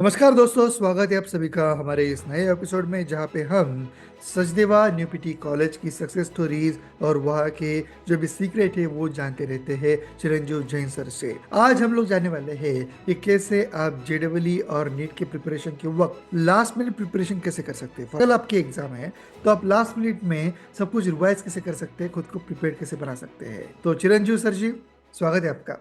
नमस्कार दोस्तों, स्वागत है आप सभी का हमारे इस नए एपिसोड में, जहाँ पे हम सचदेवा न्यू पीटी कॉलेज की सक्सेस स्टोरीज और वहाँ के जो भी सीक्रेट है वो जानते रहते हैं चिरंजीव जैन सर से। आज हम लोग जानने वाले हैं कि कैसे आप जेडब्ल्यू और नीट के प्रिपरेशन के वक्त लास्ट मिनट प्रिपरेशन कैसे कर सकते हैं। कल आपके एग्जाम है तो आप लास्ट मिनट में सब कुछ रिवाइज कैसे कर सकते हैं, खुद को प्रिपेयर कैसे बना सकते हैं। तो चिरंजीव सर जी, स्वागत है आपका।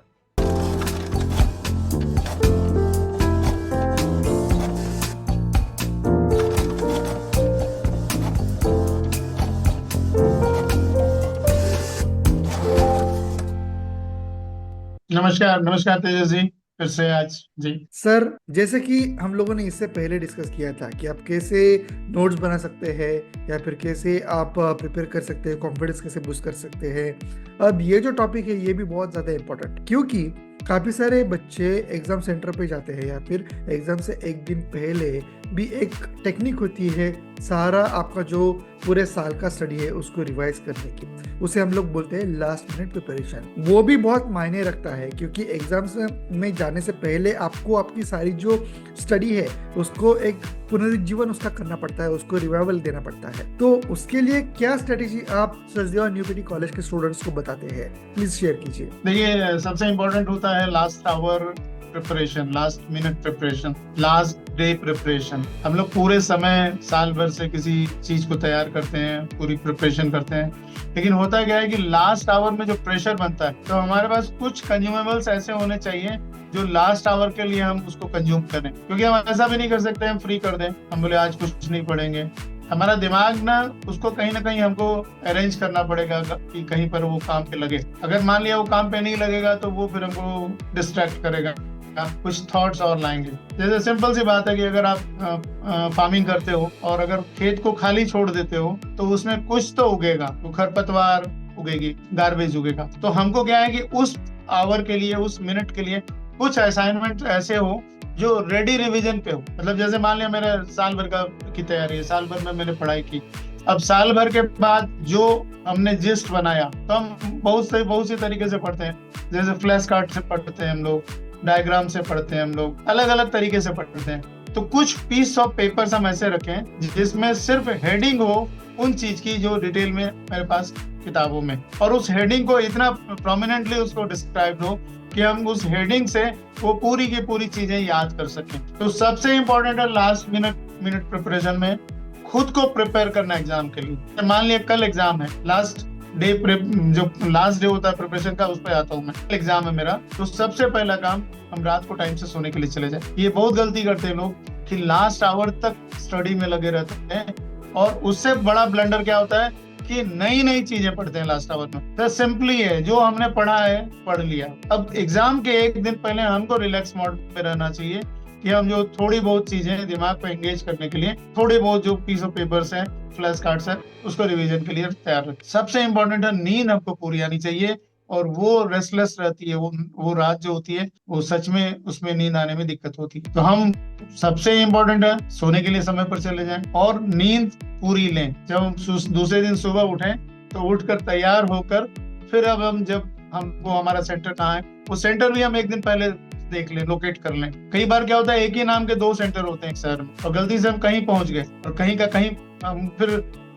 नमस्कार नमस्कार तेजस जी, फिर से आज जी। सर, जैसे कि हम लोगों ने इससे पहले डिस्कस किया था कि आप कैसे नोट्स बना सकते हैं या फिर कैसे आप प्रिपेयर कर सकते हैं, कॉन्फिडेंस कैसे बूस्ट कर सकते हैं। अब ये जो टॉपिक है ये भी बहुत ज़्यादा इम्पोर्टेंट, क्योंकि काफ़ी सारे बच्चे एग्ज़ाम सेंटर पे जाते हैं या फिर एग्ज़ाम से एक दिन पहले भी एक टेक्निक होती है सारा आपका जो पूरे साल का स्टडी है उसको रिवाइज करने की। उसे हम लोग बोलते हैं लास्ट मिनट प्रिपरेशन। वो भी बहुत मायने रखता है, क्योंकि एग्जाम्स में जाने से पहले आपको आपकी सारी जो स्टडी है उसको एक पुनरुज्जीवन उसका करना पड़ता है, उसको रिवाइवल देना पड़ता है। तो उसके लिए क्या स्ट्रेटेजी आप सचदेवा न्यू पीटी कॉलेज के स्टूडेंट्स को बताते हैं, प्लीज शेयर कीजिए। देखिए, सबसे इम्पोर्टेंट होता है last hour preparation, last minute preparation, last day preparation. हम लोग पूरे समय साल भर से किसी चीज को तैयार करते हैं, पूरी प्रिपरेशन करते हैं, लेकिन होता क्या है कि लास्ट आवर में जो प्रेशर बनता है, तो हमारे पास कुछ कंज्यूमेबल्स ऐसे होने चाहिए जो लास्ट आवर के लिए हम उसको कंज्यूम करें। क्योंकि हम ऐसा भी नहीं कर सकते हम फ्री कर दें, हम बोले आज कुछ नहीं पढ़ेंगे। हमारा दिमाग ना उसको कहीं ना कहीं हमको अरेंज करना पड़ेगा कि कहीं पर वो काम पे लगे। अगर मान लिया वो काम पे नहीं लगेगा तो वो फिर हमको डिस्ट्रैक्ट करेगा, कुछ थॉट्स और लाएंगे। जैसे सिंपल सी बात है कि अगर आप फार्मिंग करते हो और अगर खेत को खाली छोड़ देते हो तो उसमें कुछ तो उगेगा, तो खरपतवार उगेगी, गार्बेज उगेगा। तो हमको क्या है कि उस आवर के लिए, उस मिनट के लिए कुछ असाइनमेंट ऐसे हो जो रेडी रिवीजन पे हो। मतलब जैसे मान लिया मेरे साल भर की तैयारी है, साल भर में मैंने पढ़ाई की। अब साल भर के बाद जो हमने जिस्ट बनाया तो हम बहुत सी तरीके से पढ़ते हैं। जैसे फ्लैश कार्ड से पढ़ते हैं हम लोग, डायग्राम से पढ़ते हैं हम लोग, अलग अलग तरीके से पढ़ते हैं। तो कुछ पीस ऑफ पेपर्स हम ऐसे रखें जिसमें सिर्फ हेडिंग हो उन चीज की जो डिटेल में मेरे पास किताबों में, और उस हेडिंग को इतना प्रोमिनेंटली उसको डिस्क्राइब हो कि हम उस हेडिंग से वो पूरी की पूरी चीजें याद कर सकें। तो सबसे इम्पोर्टेंट है लास्ट मिनट प्रिपरेशन में खुद को प्रिपेयर करना एग्जाम के लिए। मान लिया कल एग्जाम है, लास्ट डे जो लास्ट डे होता है प्रिपरेशन का, उस पर आता हूँ मैं। एग्जाम है मेरा, तो सबसे पहला काम हम रात को टाइम से सोने के लिए चले जाए। ये बहुत गलती करते हैं लोग कि लास्ट आवर तक स्टडी में लगे रहते हैं, और उससे बड़ा ब्लंडर क्या होता है कि नई नई चीजें पढ़ते हैं लास्ट आवर में। तो सिंपली है, जो हमने पढ़ा है पढ़ लिया। अब एग्जाम के एक दिन पहले हमको रिलैक्स मोड पे रहना चाहिए कि हम जो थोड़ी बहुत चीजें दिमाग को एंगेज करने के लिए, थोड़ी बहुत जो पीस ऑफ पेपर्स हैं, फ्लैश कार्ड्स है, उसको रिवीजन के लिए तैयार रखें। सबसे इम्पोर्टेंट है नींद हमको पूरी आनी चाहिए, और वो रेस्टलेस रहती है, वो रात जो होती है वो सच में उसमें नींद आने में दिक्कत होती है। तो हम सबसे इम्पोर्टेंट है सोने के लिए समय पर चले जाएं और नींद पूरी लें। जब हम दूसरे दिन सुबह उठें तो उठकर तैयार होकर फिर अब हम जब हमको हमारा सेंटर कहाँ है, वो सेंटर भी हम एक दिन पहले देख लें, लोकेट कर लें। कई बार क्या होता है एक ही नाम के दो सेंटर होते हैं एक शहर में, और गलती से हम कहीं पहुंच गए और कहीं का कहीं हम फिर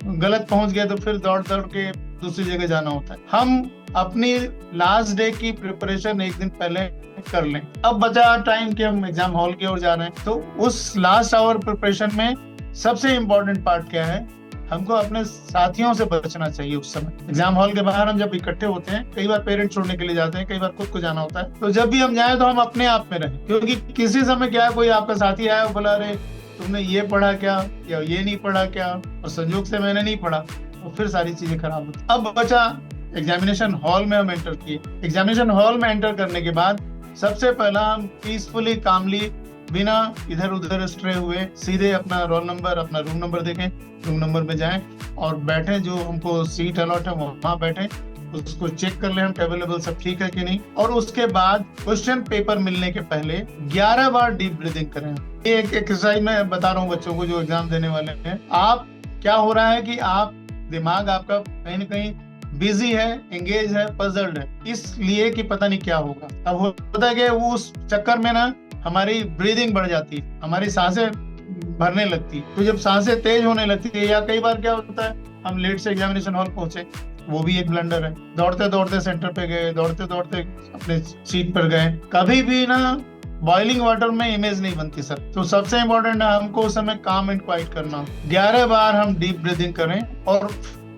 गलत पहुंच गए तो फिर दौड़ दौड़ के दूसरी जगह जाना होता है। हम अपनी लास्ट डे की प्रिपरेशन एक दिन पहले कर लें। अब बचा टाइम कि हम एग्जाम हॉल की ओर जा रहे हैं, तो उस लास्ट आवर प्रिपरेशन में सबसे इम्पोर्टेंट पार्ट क्या है, हमको अपने साथियों से बचना चाहिए। उस समय एग्जाम हॉल के बाहर हम जब इकट्ठे होते हैं, कई बार पेरेंट्स छोड़ने के लिए जाते हैं, कई बार खुद को जाना होता है, तो जब भी हम जाए तो हम अपने आप में रहें। क्योंकि किसी समय क्या है, कोई आपका साथी आया बोला अरे तुमने ये पढ़ा क्या या ये नहीं पढ़ा क्या, और संयोग से मैंने नहीं पढ़ा, तो फिर सारी चीजें खराब होती। अब बचा एग्जामिनेशन हॉल में हम एंटर किए। एग्जामिनेशन हॉल में एंटर करने के बाद सबसे पहला हम पीसफुली कामली, बिना इधर उधर स्ट्रे हुए, सीधे अपना रोल नंबर, अपना रूम नंबर देखें, रूम नंबर में जाएं और बैठें। जो हमको सीट अलॉट है वहां बैठें, उसको चेक कर लें हम टेबल सब ठीक है कि नहीं। और उसके बाद क्वेश्चन पेपर मिलने के पहले 11 बार डीप ब्रीदिंग करें। ये एक एक्सरसाइज मैं बता रहा हूँ बच्चों को जो एग्जाम देने वाले हैं। आप क्या हो रहा है कि आप दिमाग आपका कहीं ना कहीं बिजी है, एंगेज है, पजल्ड है, इसलिए कि पता नहीं क्या होगा। अब होता है कि उस चक्कर में ना हमारी ब्रीदिंग बढ़ जाती है, हमारी सांसें भरने लगती है। तो जब सांसें तेज होने लगती है, या कई बार क्या होता है हम लेट से एग्जामिनेशन हॉल पहुंचे, वो भी एक ब्लंडर है। दौड़ते दौड़ते सेंटर पे गए, दौड़ते दौड़ते अपने सीट पर गए, कभी भी ना बॉइलिंग वाटर में इमेज नहीं बनती सर। तो सबसे इम्पोर्टेंट है हमको उस समय काम एंड क्वाइट करना। 11 बार हम डीप ब्रीदिंग करें और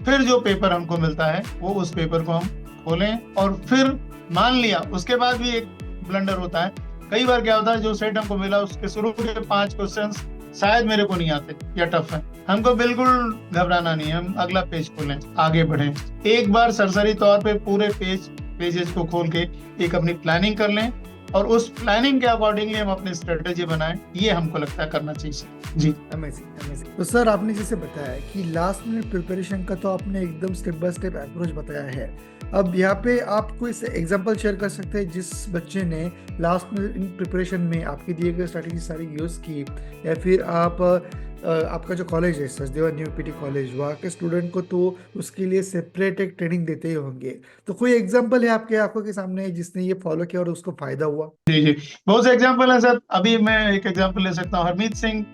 फिर जो पेपर हमको मिलता है वो उस पेपर को हम खोलें। और फिर मान लिया उसके बाद भी एक ब्लंडर होता है। कई बार क्या होता है जो सेट हमको मिला उसके शुरू के 5 क्वेश्चंस शायद मेरे को नहीं आते या टफ है, हमको बिल्कुल घबराना नहीं है, हम अगला पेज खोलें, आगे बढ़ें। एक बार सरसरी तौर पे पूरे पेजेस को खोल के एक अपनी प्लानिंग कर लें और उस प्लानिंग के अकॉर्डिंगली हम अपनी स्ट्रेटेजी बनाएं। ये हमको लगता है करना चाहिए जी। Amazing amazing. तो सर आपने जैसे बताया कि लास्ट मिनट प्रिपरेशन का तो आपने एकदम स्टेप बाय स्टेप अप्रोच बताया है। अब यहाँ पे आप कोई एग्जांपल शेयर कर सकते हैं जिस बच्चे ने लास्ट मिनट प्रिपरेशन में आपकी दिए गए स्ट्रैटेजी सारी यूज़ की, या फिर आपका जो कॉलेज है सचदेवा न्यू पीटी कॉलेज, वहाँ के स्टूडेंट को तो उसके लिए सेपरेट एक ट्रेनिंग देते ही होंगे। तो कोई एग्जांपल है आपके आंखों के सामने जिसने ये फॉलो किया और उसको फायदा हुआ? जी जी, बहुत से एग्जाम्पल है सर। अभी मैं एक एग्जाम्पल ले सकता हूँ, हरमीत सिंह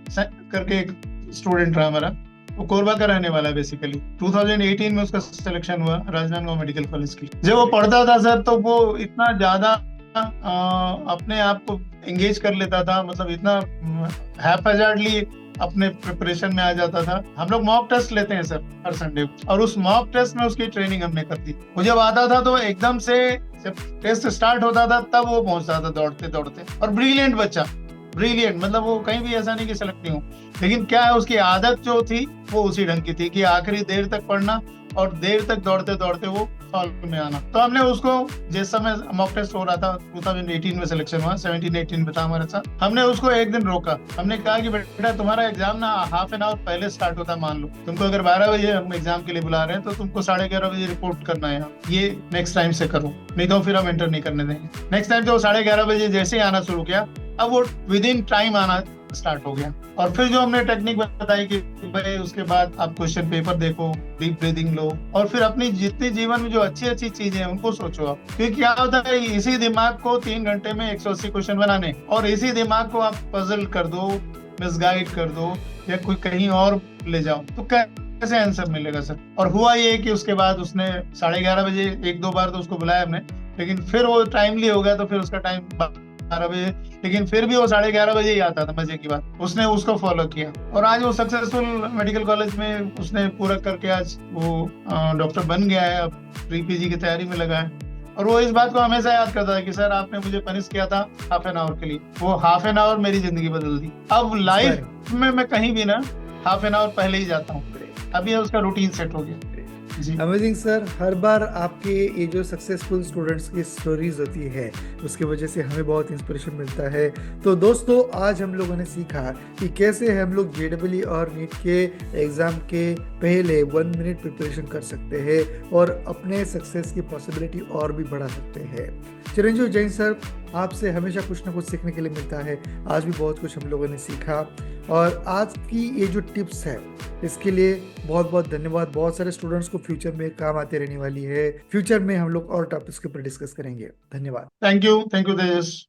करके एक स्टूडेंट रहा हमारा, वो कोरबा का रहने वाला है बेसिकली। 2018 में उसका सिलेक्शन हुआ राजनांदगांव मेडिकल कॉलेज की। जब वो पढ़ता था सर तो वो इतना ज्यादा अपने आप को एंगेज कर लेता था, मतलब इतना हैप्पीली अपने प्रिपरेशन में आ जाता था। हम लोग मॉक टेस्ट लेते हैं सर हर संडे, और उस मॉक टेस्ट में उसकी ट्रेनिंग हमने कर दी। वो जब आता था तो एकदम से जब टेस्ट स्टार्ट होता था तब वो पहुंचता था दौड़ते दौड़ते। और ब्रिलियंट बच्चा, ब्रिलियंट, मतलब वो कहीं भी ऐसा नहीं कि सेलेक्ट नहीं हो, लेकिन क्या है उसकी आदत जो थी वो उसी ढंग की थी कि आखिरी देर तक पढ़ना और देर तक दौड़ते दौड़ते वो सॉल्व में आना। तो हमने उसको जिस समय मॉक टेस्ट हो रहा था 2018 में सिलेक्शन हुआ, 17-18 में था हमारे साथ, हमने उसको एक दिन रोका। हमने कहा कि बेटा तुम्हारा एग्जाम ना हाफ एन आवर पहले स्टार्ट होता है, मान लो तुमको अगर 12 बजे हम एग्जाम के लिए बुला रहे हैं तो तुमको 11:30 बजे रिपोर्ट करना है, ये नेक्स्ट टाइम से करो, नहीं तो फिर हम एंटर नहीं करने देंगे। नेक्स्ट टाइम जो 11:30 बजे जैसे ही आना शुरू किया, अब वो विद इन टाइम आना स्टार्ट हो गया। और फिर जो हमने टेक्निक बताई कि भाई उसके बाद आप क्वेश्चन पेपर देखो, डीप ब्रीदिंग लो, और फिर अपनी जितनी जीवन में जो अच्छी अच्छी चीजें हैं उनको सोचो आप। क्योंकि क्या होता है इसी दिमाग को 3 घंटे में 180 क्वेश्चन बनाने, और इसी दिमाग को आप पजल कर दो, मिसगाइड कर दो, या कोई कहीं और ले जाओ, तो कैसे आंसर मिलेगा सर। और हुआ ये कि उसके बाद उसने 11:30 बजे 1-2 बार तो उसको बुलाया हमने, लेकिन फिर वो टाइमली हो गया तो फिर उसका टाइम 12 बजे, लेकिन फिर भी वो 11:30 बजे ही आता था। मजे की बात, उसने उसको फॉलो किया और आज वो सक्सेसफुल मेडिकल कॉलेज में उसने पूरा करके आज वो डॉक्टर बन गया है, अब प्री पीजी की तैयारी में लगा है। और वो इस बात को हमेशा याद करता है कि सर आपने मुझे पनिश किया था हाफ एन आवर के लिए, वो हाफ एन आवर मेरी जिंदगी बदल दी। अब लाइफ में मैं कहीं भी ना हाफ एन आवर पहले ही जाता हूँ, अभी उसका रूटीन सेट हो गया। अमेजिंग सर, हर बार आपके ये जो सक्सेसफुल स्टूडेंट्स की स्टोरीज होती है उसकी वजह से हमें बहुत इंस्पिरेशन मिलता है। तो दोस्तों आज हम लोगों ने सीखा कि कैसे हम लोग जेईई और नीट के एग्ज़ाम के पहले 1 मिनट प्रिपरेशन कर सकते हैं और अपने सक्सेस की पॉसिबिलिटी और भी बढ़ा सकते हैं। चिरंजीव जैन सर, आपसे हमेशा कुछ ना कुछ सीखने के लिए मिलता है। आज भी बहुत कुछ हम लोगों ने सीखा, और आज की ये जो टिप्स है इसके लिए बहुत बहुत धन्यवाद। बहुत सारे स्टूडेंट्स को फ्यूचर में काम आते रहने वाली है। फ्यूचर में हम लोग और टॉपिक्स के ऊपर डिस्कस करेंगे। धन्यवाद। Thank you Tejas.